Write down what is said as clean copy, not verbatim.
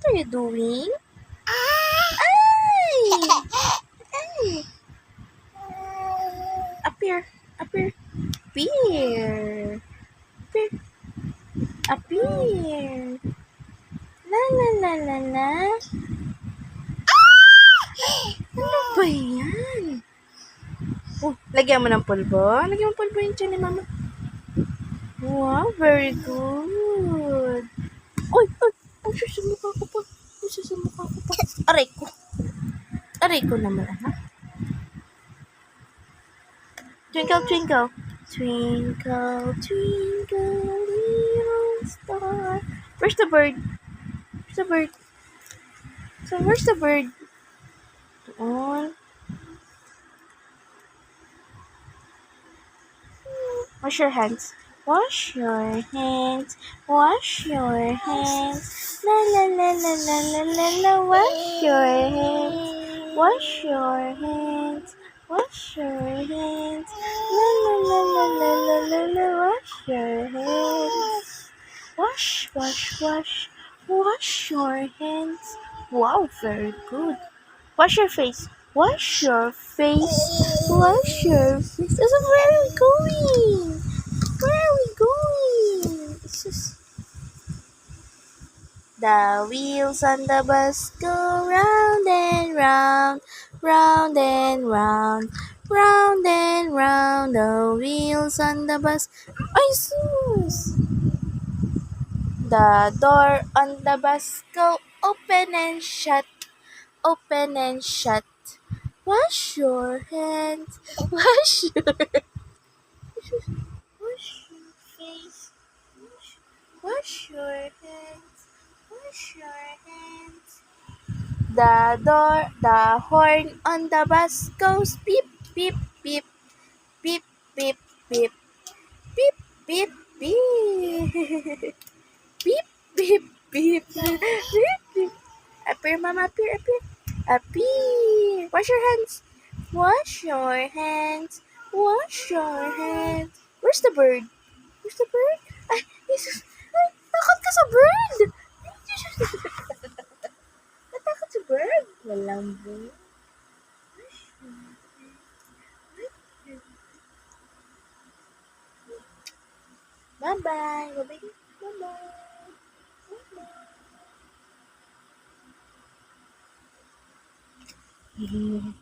What are you doing? Ay! Ay! Up here. Up here. Appear. Appear. Appear. La la la la la. Ano ba yan? Oh, lagyan mo ng pulbo. Lagyan mo pulbo yung tiyan ni mama. Wow, very good. Uy, uy. Ang susamukha ko pa. Ang susamukha ko pa. Aray ko. Aray ko naman, anak. Twinkle, twinkle. Twinkle, twinkle, little star. Where's the bird? Where's the bird? So, where's the bird? Doon. Wash your hands. Wash your hands. Wash your hands. La la la la la la la la. Wash your hands. Wash your hands. Wash your hands. La la la la la la la la. Wash your hands. Wash, wash, wash. Wash your hands. Wow, very good. Wash your face. Wash your face. Wash your face. So where are we going? Where are we going? It's just... The wheels on the bus go round and round, round and round, round and round. The wheels on the bus. Ay, sus! The door on the bus go open and shut, open and shut. Wash your hands. Wash your wash your face. Wash your hands. Wash your hands. The horn on the bus goes beep, beep, beep, beep, beep, beep, beep, beep, beep, beep, beep, beep, beep, beep. Up here, mama, up here, up here. Up here. Wash your hands. Wash your hands. Wash your hands. Where's the bird? Where's the bird? Ay, Jesus. Ay, takot ka sa bird. Natakot sa bird. Walang bird. Bye-bye. Bye-bye. Bye-bye. Bye-bye.